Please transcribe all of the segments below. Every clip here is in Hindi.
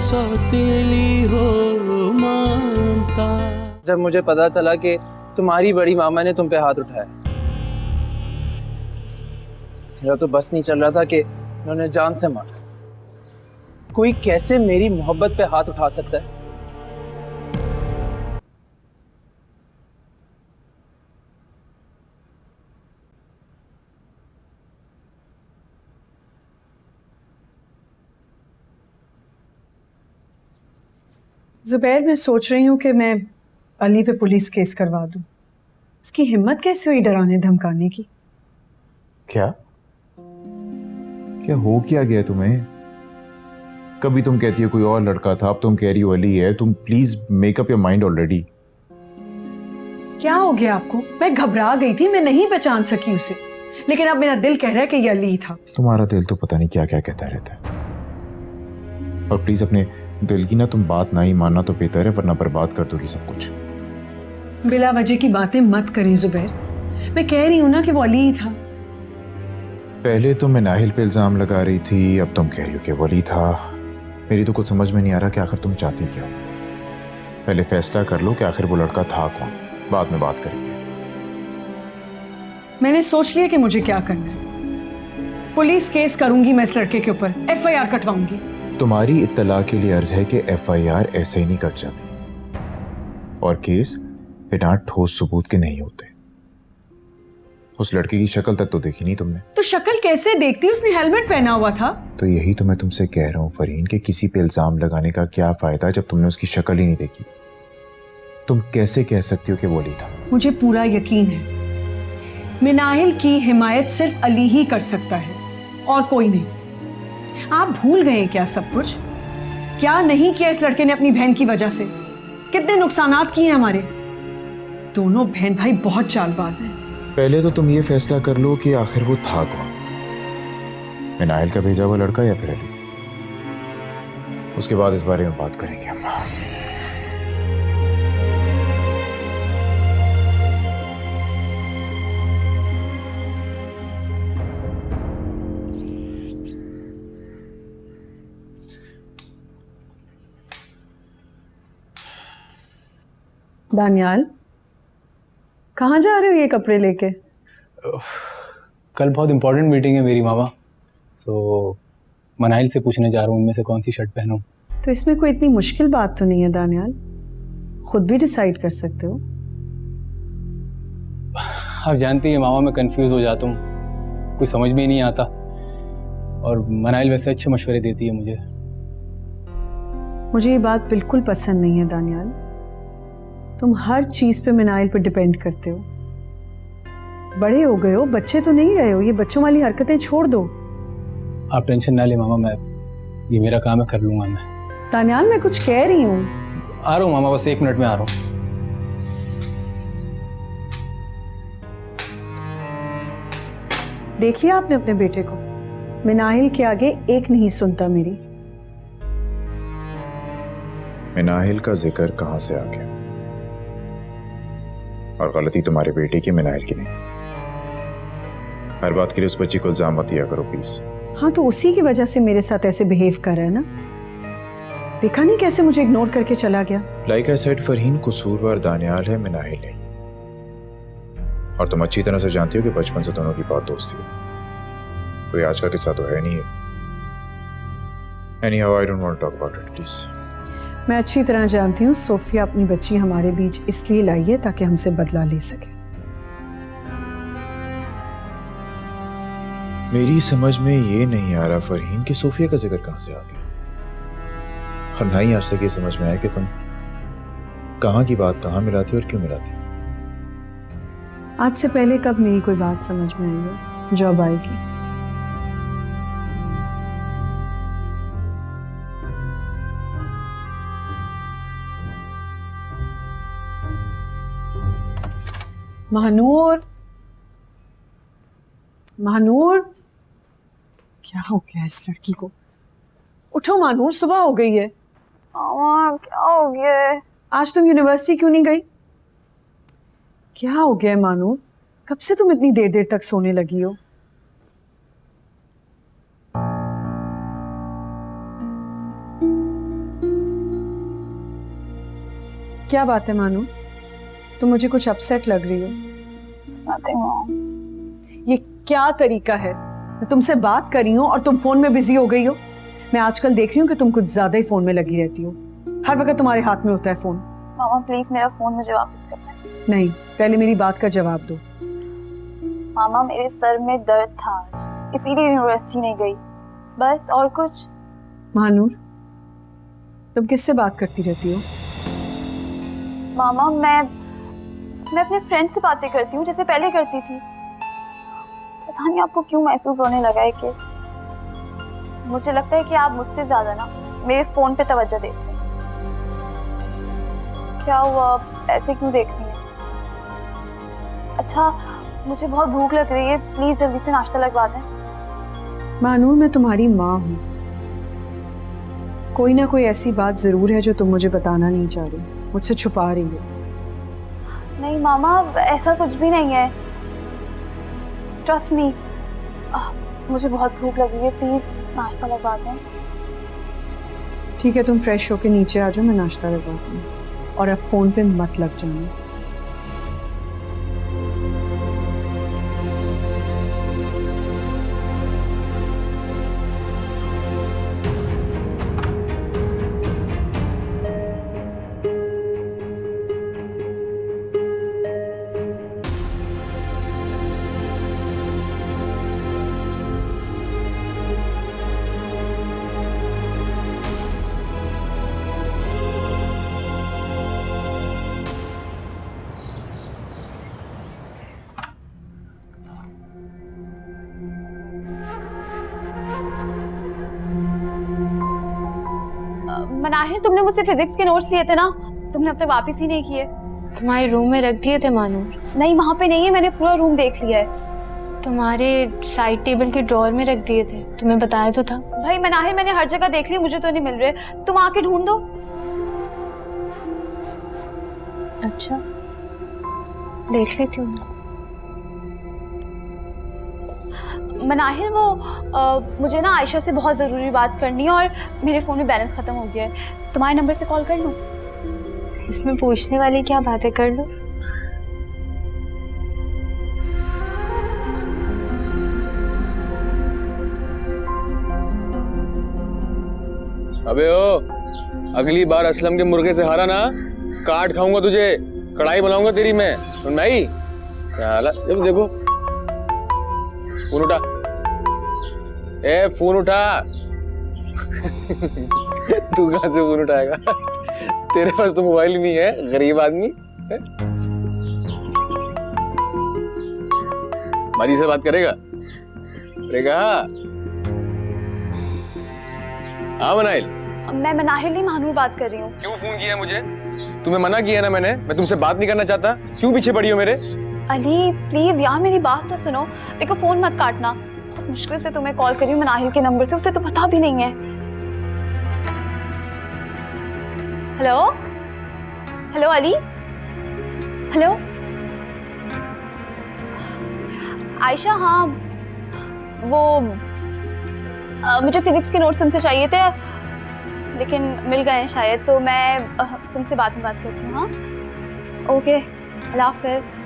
सौतेली हो ममता। जब मुझे पता चला कि तुम्हारी बड़ी मामा ने तुम पे हाथ उठाया, मेरा तो बस नहीं चल रहा था कि उन्होंने जान से मारा। कोई कैसे मेरी मोहब्बत पे हाथ उठा सकता है? जुबैर, मैं सोच रही हूँ कि मैं अली पे पुलिस केस करवा दूँ। उसकी हिम्मत कैसे हुई डराने धमकाने की? क्या क्या हो क्या गया तुम्हें? कभी तुम कहती हो कोई और लड़का था, अब तुम कह रही हो अली है। तुम please make up your mind already. क्या हो गया आपको? मैं घबरा गई थी, मैं नहीं पहचान सकी उसे, लेकिन अब मेरा दिल कह रहा है कि ये अली था। तुम्हारा दिल तो पता नहीं क्या क्या कहता रहता है। और प्लीज अपने दिल की ना तुम बात ना ही मानना तो बेहतर है, वरना बर्बाद कर दोगी सब कुछ। बिला वजह की बातें मत करें जुबैर। मैं कह रही हूँ ना कि वो अली ही था। पहले तो मैं नाहिल पे इल्जाम लगा रही थी, अब तुम कह रही हो कि वो अली था। मेरी तो कुछ समझ में नहीं आ रहा कि आखिर तुम चाहती क्या हो। पहले फैसला कर लो कि आखिर वो लड़का था कौन, बाद में बात करेंगे। मैंने सोच लिया कि मुझे क्या करना है। पुलिस केस करूंगी मैं इस लड़के के ऊपर, FIR कटवाऊंगी। तुम्हारी इत्तला के लिए अर्ज है कि FIR ऐसे ही नहीं कट जाती, और केस बिना ठोस सबूत के नहीं होते। उस लड़की की शक्ल तक तो देखी नहीं तुमने। तो शक्ल कैसे देखती? उसने हेलमेट पहना हुआ था। तो यही तो मैं तुमसे कह रहा हूँ फरहीन, कि किसी पे इल्जाम लगाने का क्या फायदा जब तुमने उसकी शक्ल ही नहीं देखी। तुम कैसे कह सकती हो कि वो अली था? मुझे पूरा यकीन है मिनाहिल की हिमायत सिर्फ अली ही कर सकता है और कोई नहीं। आप भूल गए क्या सब कुछ? क्या नहीं किया इस लड़के ने अपनी बहन की वजह से? कितने नुकसानात किए हमारे। दोनों बहन भाई बहुत चालबाज हैं। पहले तो तुम ये फैसला कर लो कि आखिर वो था कौन, मिनाहिल का भेजा हुआ लड़का या फिर अली। उसके बाद इस बारे में बात करेंगे हम। दानियाल, कहाँ जा रहे हो ये कपड़े लेके? कल बहुत इंपॉर्टेंट मीटिंग है मेरी मामा, सो मनाइल से पूछने जा रहा हूँ उनमें से कौन सी शर्ट पहनूं। तो इसमें कोई इतनी मुश्किल बात तो नहीं है दानियाल, खुद भी डिसाइड कर सकते हो। आप जानती हैं मामा, मैं कंफ्यूज हो जाता हूँ, कुछ समझ में ही नहीं आता। और मनाइल वैसे अच्छे मशवरे देती है मुझे। मुझे ये बात बिल्कुल पसंद नहीं है दानियाल। तुम हर चीज पे मिनाइल पे डिपेंड करते हो। बड़े हो गए हो, बच्चे तो नहीं रहे हो। ये बच्चों वाली हरकतें छोड़ दो। आप टेंशन ना ले मामा, मैं ये मेरा काम है, कर लूंगा मैं। दानियाल, मैं कुछ कह रही हूँ। आ रहा हूँ मामा, बस 1 मिनट में आ रहा हूँ। देखिए आपने अपने बेटे को, मिनाहिल के आगे एक नहीं सुनता मेरी। मिनाहिल का जिक्र कहां से आ गया? और गलती तुम्हारे बेटे की, मिनाहिल की नहीं। हर बात के लिए उस बच्ची को इल्जाम मत दिया करो प्लीज। हाँ, तो उसी की वजह से मेरे साथ ऐसे बिहेव कर रहा है ना। देखा नहीं कैसे मुझे इग्नोर करके चला गया। लाइक आई सेड फरहीन, कसूरवार दानियाल है, मिनाहिल नहीं। और तुम अच्छी तरह से जानती हो कि बचपन से दोनों की बहुत दोस्ती है। कोई आज का किस्सा तो है नहीं है। Anyhow, I don't want to talk about it, please. मैं अच्छी तरह जानती हूँ सोफिया अपनी बच्ची हमारे बीच इसलिए लाई है ताकि हमसे बदला ले सके। मेरी समझ में ये नहीं आ रहा फरहीन कि सोफिया का जिक्र कहां से आ गया। और ना ही आज तक ये समझ में आया कि तुम कहां की बात कहां मिलाती और क्यों मिलाती। आज से पहले कब मेरी कोई बात समझ में आई है जो अब आएगी? महानूर, महानूर, क्या हो गया इस लड़की को? उठो महानूर, सुबह हो गई है। मामा क्या हो गया है? आज तुम यूनिवर्सिटी क्यों नहीं गई? क्या हो गया है महानूर? कब से तुम इतनी देर देर तक सोने लगी हो? क्या बात है मानू, तुम मुझे कुछ अपसेट लग रही हो। Nothing wrong. ये क्या तरीका है? मैं तुमसे बात कर रही हूँ और तुम फोन में बिजी हो गई हो। मैं आजकल देख रही हूँ कि तुम कुछ ज्यादा ही फोन में लगी रहती हो। हर वक्त तुम्हारे हाथ में होता है फोन। मामा प्लीज मेरा फोन मुझे वापस करना है। नहीं, पहले मेरी बात का जवाब दो। मामा मेरे सर में दर्द था आज, इसीलिए यूनिवर्सिटी नहीं गई, बस और कुछ। महानूर, तुम किससे बात करती रहती हो? मामा मैं अपने फ्रेंड से बातें करती हूँ जैसे पहले करती थी। पता नहीं आपको क्यों महसूस होने लगा है कि मुझे लगता है कि आप मुझसे ज्यादा ना मेरे फोन पे तवज्जो देते हैं। क्या हुआ, आप ऐसे क्यों देख रही हैं? अच्छा, मुझे बहुत भूख लग रही है, प्लीज जल्दी से नाश्ता लगवा दें। महानूर, मैं तुम्हारी माँ हूँ। कोई ना कोई ऐसी बात जरूर है जो तुम मुझे बताना नहीं चाह रही, मुझसे छुपा रही हो। नहीं मामा, ऐसा कुछ भी नहीं है, ट्रस्ट मी। मुझे बहुत भूख लगी है, प्लीज नाश्ता लगवा दें। ठीक है, तुम फ्रेश होके नीचे आ जाओ, मैं नाश्ता लगवाती हूँ। और अब फोन पे मत लग जाना। मनाहिल, तुमने मुझसे फिजिक्स के नोट्स लिए थे ना, तुमने अब तक वापस ही नहीं किए। तुम्हारे रूम में रख दिए थे मानूर। नहीं, वहाँ पे नहीं है, मैंने पूरा रूम देख लिया है। तुम्हारे साइड टेबल के ड्रॉअर में रख दिए थे, तुम्हें बताया तो था। भाई मनाहिल, मैंने हर जगह देख लिया, मुझे तो नहीं मिल रहे, तुम आके ढूंढ दो। अच्छा, देख लेती हूँ। मनाहिल, वो मुझे ना आयशा से बहुत ज़रूरी बात करनी है और मेरे फ़ोन में बैलेंस ख़त्म हो गया है, तुम्हारे नंबर से कॉल कर लूँ? इसमें पूछने वाली क्या बातें, कर लो। अबे ओ, अगली बार असलम के मुर्गे से हारा ना, काट खाऊंगा तुझे, कढ़ाई बनाऊंगा तेरी मैं। और मैं ही देखो, फोन उठा, ए फोन उठा। तू कहाँ से फोन उठाएगा? तेरे पास तो मोबाइल ही नहीं है, गरीब आदमी। बाजी से बात करेगा? हाँ मनाहिल। मैं मनाहिल नहीं, महानूर बात कर रही हूँ। क्यों फोन किया मुझे? तुम्हें मना किया ना मैंने, मैं तुमसे बात नहीं करना चाहता। क्यों पीछे पड़ी हो मेरे? अली प्लीज यार, मेरी बात तो सुनो। देखो, फोन मत काटना, बहुत मुश्किल से तुम्हें कॉल करी हूँ मनाहिल के नंबर से, उसे तो पता भी नहीं है। Hello hello Ali, hello Ayesha. हाँ वो मुझे फिजिक्स के नोट्स तुमसे चाहिए थे, लेकिन मिल गए शायद, तो मैं तुमसे बाद में बात करती हूँ। हाँ ओके, अल्लाह हाफिज़।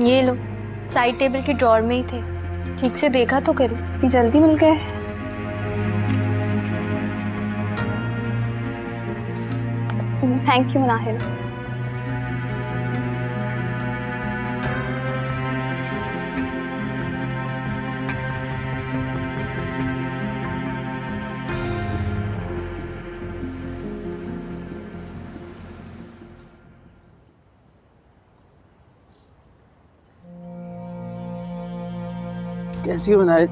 ये लो, साइड टेबल के ड्रॉअर में ही थे, ठीक से देखा तो करो। इतनी जल्दी मिल गए? Thank you Manahil. कैसी हो मनाहिल?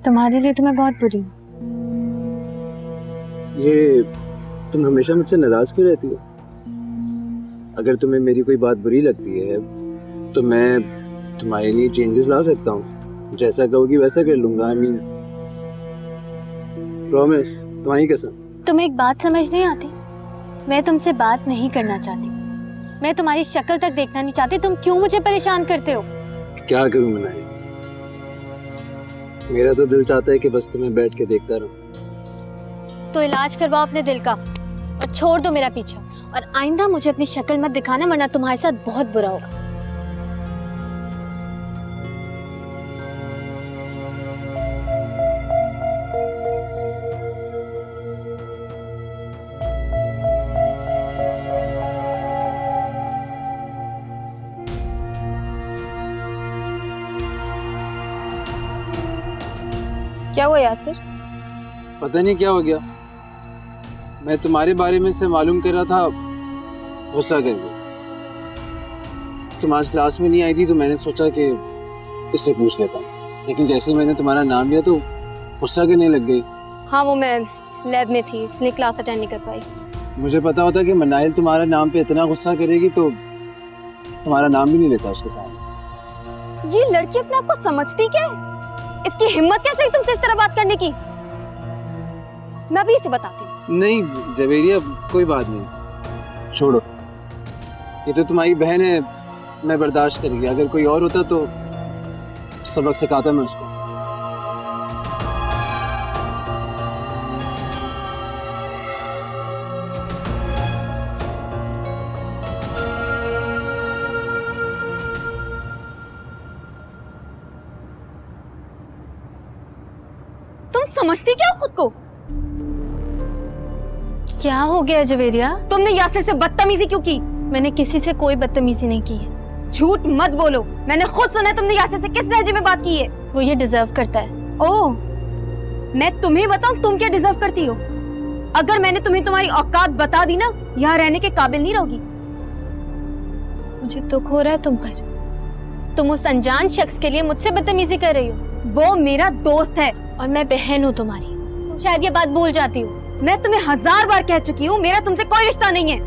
तुम्हारे लिए तो मैं बहुत बुरी हूँ। ये तुम हमेशा मुझसे नाराज क्यों रहती हो? अगर तुम्हें मेरी कोई बात बुरी लगती है तो मैं तुम्हारे लिए चेंजेस ला सकता हूँ, जैसा कहोगी वैसा कर लूंगा। आई मीन प्रॉमिस, तुम्हारी कसम। तुम्हें एक बात समझ नहीं आती? मैं तुमसे बात नहीं करना चाहती, मैं तुम्हारी शक्ल तक देखना नहीं चाहती। तुम क्यों मुझे परेशान करते हो? क्या करूं मनाहिल, मेरा तो दिल चाहता है कि बस तुम्हें बैठ के देखता रहूं। तो इलाज करवाओ अपने दिल का। और छोड़ दो मेरा पीछा, और आइंदा मुझे अपनी शक्ल मत दिखाना, वरना तुम्हारे साथ बहुत बुरा होगा। क्या हुआ यासिर? पता नहीं क्या हो गया, मैं तुम्हारे बारे में से मालूम कर रहा था, गुस्सा कर गई। तुम आज क्लास में नहीं आई थी तो मैंने सोचा कि इससे पूछ लेता हूँ, लेकिन जैसे ही मैंने तुम्हारा नाम लिया तो गुस्सा करने लग गई। हाँ, वो मैं लैब में थी, इसलिए क्लास अटेंड नहीं कर पाई। मुझे पता होता कि मनाइल तुम्हारे नाम पे इतना गुस्सा करेगी तो तुम्हारा नाम भी नहीं लेता उसके सामने। ये लड़की अपने आप को समझती क्या है? इसकी हिम्मत कैसे हुई तुमसे इस तरह बात करने की? मैं भी इसे बताती हूँ। नहीं जवेरिया, कोई बात नहीं, छोड़ो, ये तो तुम्हारी बहन है, मैं बर्दाश्त करेगी। अगर कोई और होता तो सबक सिखाता मैं उसको। तुम समझती क्या हो खुद को? क्या हो गया जवेरिया? तुमने यासिर से बदतमीजी क्यों की? मैंने किसी से कोई बदतमीजी नहीं की है। झूठ मत बोलो, मैंने खुद सुना है तुमने यासिर से किस लहजे में बात की है। वो ये डिजर्व करता है। ओह, मैं तुम्हें बताऊं तुम क्या डिजर्व करती हो? अगर मैंने तुम्हें तुम्हारी औकात बता दी ना, यहाँ रहने के काबिल नहीं रहोगी। मुझे दुख हो रहा है तुम पर। तुम उस अनजान शख्स के लिए मुझसे बदतमीजी कर रही हो। वो मेरा दोस्त है और मैं बहन हूँ तुम्हारी। तुम शायद ये बात भूल जाती हो। मैं तुम्हें 1000 बार कह चुकी हूँ, मेरा तुमसे कोई रिश्ता नहीं है।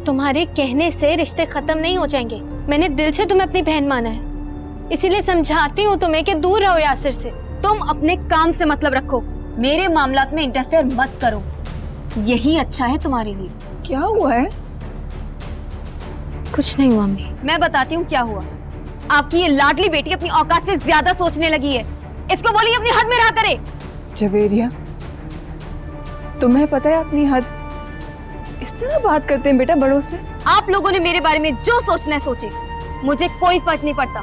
तुम्हारे कहने से रिश्ते खत्म नहीं हो जाएंगे। मैंने दिल से तुम्हें अपनी बहन माना है, इसीलिए समझाती हूँ तुम्हें कि दूर रहो यासिर से। तुम अपने काम से मतलब रखो, मेरे मामलात में इंटरफेयर मत करो, यही अच्छा है तुम्हारे लिए। क्या हुआ है? कुछ नहीं हुआ अम्मी। मैं बताती हूँ क्या हुआ। आपकी ये लाडली बेटी अपनी औकात से ज्यादा सोचने लगी है। इसको बोलिए अपनी हद में रहा करे। जवेरिया, तुम्हें पता है अपनी हद? इस तरह बात करते हैं बेटा बड़ों से? आप लोगों ने मेरे बारे में जो सोचना है सोचे, मुझे कोई फर्क नहीं पड़ता।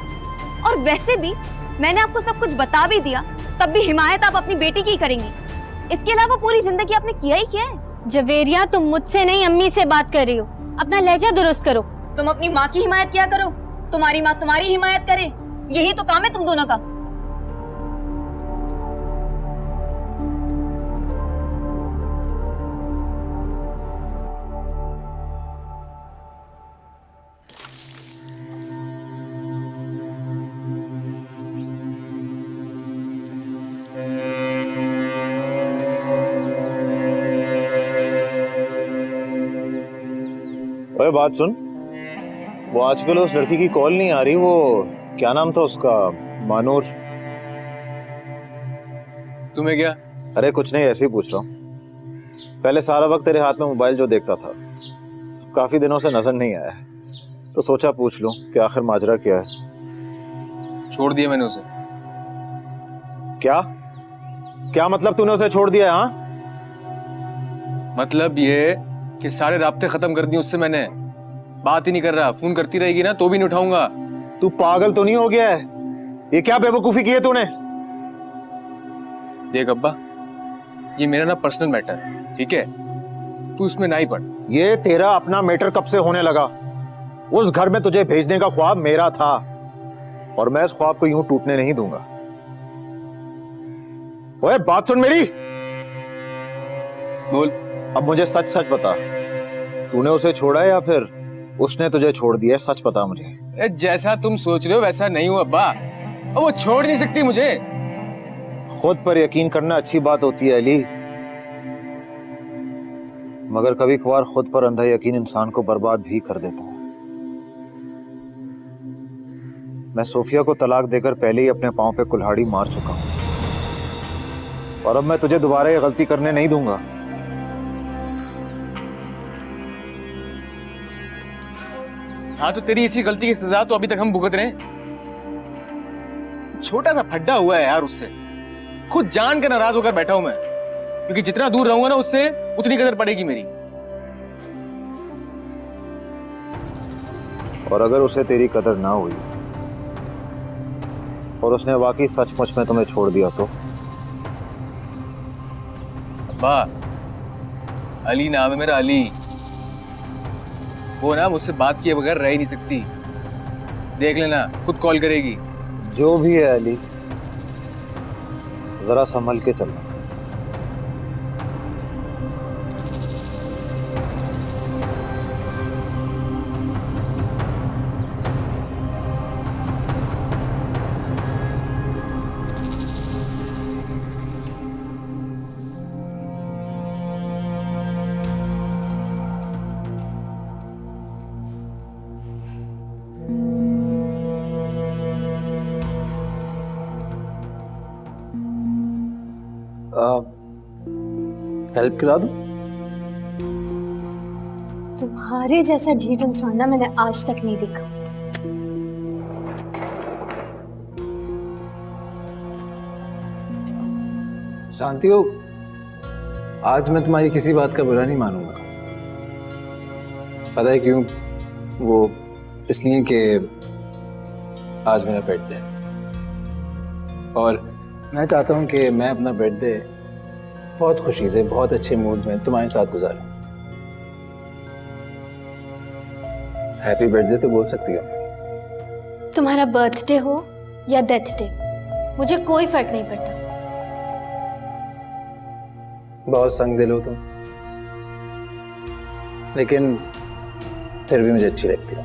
और वैसे भी मैंने आपको सब कुछ बता भी दिया, तब भी हिमायत आप अपनी बेटी की करेंगी। इसके अलावा पूरी जिंदगी आपने किया ही क्या है? जवेरिया, तुम मुझसे नहीं अम्मी से बात कर रही हो। अपना लहजा दुरुस्त करो। तुम अपनी माँ की हिमायत किया करो, तुम्हारी माँ तुम्हारी हिमायत करे, यही तो काम है तुम दोनों का। ओए बात सुन, वो आजकल उस लड़की की कॉल नहीं आ रही, वो क्या नाम था उसका, मानूर? तुम्हें क्या? अरे कुछ नहीं, ऐसे ही पूछ रहा हूँ। पहले सारा वक्त तेरे हाथ में मोबाइल जो देखता था, काफी दिनों से नजर नहीं आया है, तो सोचा पूछ लूं कि आखिर माजरा क्या है। छोड़ दिया मैंने उसे। क्या क्या मतलब तूने उसे छोड़ दिया? हाँ, मतलब ये कि सारे राब्ते खत्म कर दिए उससे मैंने। बात ही नहीं कर रहा, फोन करती रहेगी ना तो भी नहीं उठाऊंगा। तू पागल तो नहीं हो गया है? ये क्या बेवकूफी की है तूने? देख अब्बा, ये मेरा ना पर्सनल मैटर है, ठीक है? तू इसमें ना ही पड़। ये तेरा अपना मैटर कब से होने लगा? उस घर में तुझे भेजने का ख्वाब मेरा था और मैं इस ख्वाब को यूं टूटने नहीं दूंगा। ओए बात सुन मेरी। बोल। अब मुझे सच सच बता, तूने उसे छोड़ा या फिर उसने तुझे छोड़ दिया? सच बता मुझे। जैसा तुम सोच रहे हो वैसा नहीं हो अब्बा, अब वो छोड़ नहीं सकती मुझे। खुद पर यकीन करना अच्छी बात होती है अली, मगर कभी कभार खुद पर अंधा यकीन इंसान को बर्बाद भी कर देता है। मैं सोफिया को तलाक देकर पहले ही अपने पांव पे कुल्हाड़ी मार चुका हूं और अब मैं तुझे दोबारा ये गलती करने नहीं दूंगा। हाँ तो तेरी इसी गलती की सजा तो अभी तक हम भुगत रहे हैं। छोटा सा फड्डा हुआ है यार उससे, खुद जान के नाराज होकर बैठा हूं मैं क्योंकि जितना दूर रहूंगा ना उससे उतनी कदर पड़ेगी मेरी। और अगर उसे तेरी कदर ना हुई और उसने वाकई सचमुच में तुम्हें छोड़ दिया तो? अब्बा, अली नाम है मेरा, अली। वो ना मुझसे बात किए बगैर रह ही नहीं सकती। देख लेना, खुद कॉल करेगी। जो भी है अली, जरा संभल के चलना। हेल्प करा दूं? तुम्हारे जैसा ढीठ इंसान ना मैंने आज तक नहीं देखा। जानती हो, आज मैं तुम्हारी किसी बात का बुरा नहीं मानूंगा। पता है क्यों? वो इसलिए कि आज मेरा बर्थडे है और मैं चाहता हूँ कि मैं अपना बर्थडे बहुत खुशी से, बहुत अच्छे मूड में तुम्हारे साथ गुजारूं। हैप्पी बर्थडे तो बोल सकती हो। तुम्हारा बर्थडे हो या डेथ डे, मुझे कोई फर्क नहीं पड़ता। बहुत संग दिल हो तुम, लेकिन फिर भी मुझे अच्छी लगती है।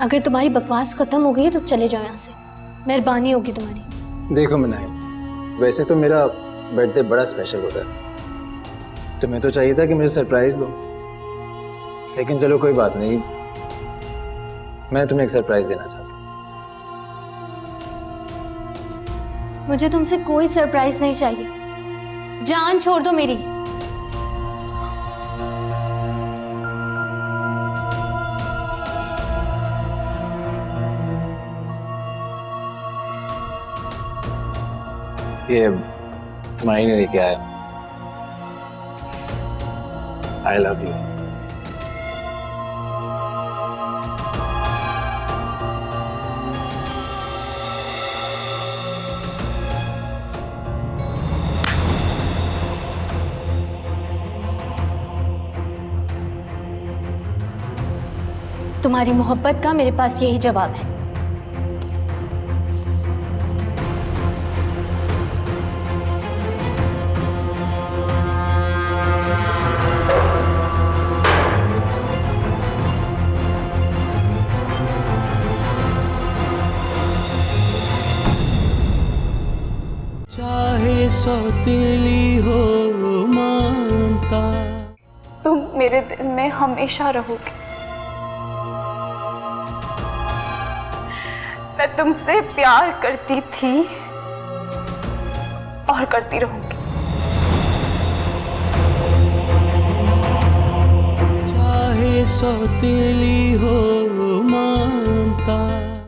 अगर तुम्हारी बकवास खत्म हो गई तो चले जाओ यहाँ से, मेहरबानी होगी तुम्हारी। देखो मनाहिल, वैसे तो मेरा बर्थडे बड़ा स्पेशल होता है, तुम्हें तो चाहिए था कि मुझे सरप्राइज दो, लेकिन चलो कोई बात नहीं, मैं तुम्हें एक सरप्राइज देना चाहता हूँ। मुझे तुमसे कोई सरप्राइज नहीं चाहिए, जान छोड़ दो मेरी। ये तुम्हारी ने लेके आया। I love you. तुम्हारी मोहब्बत का मेरे पास यही जवाब है। चाहे सौतेली हो मानता, तुम मेरे दिल में हमेशा रहोगे। मैं तुमसे प्यार करती थी और करती रहूंगी। चाहे सौतेली हो मानता।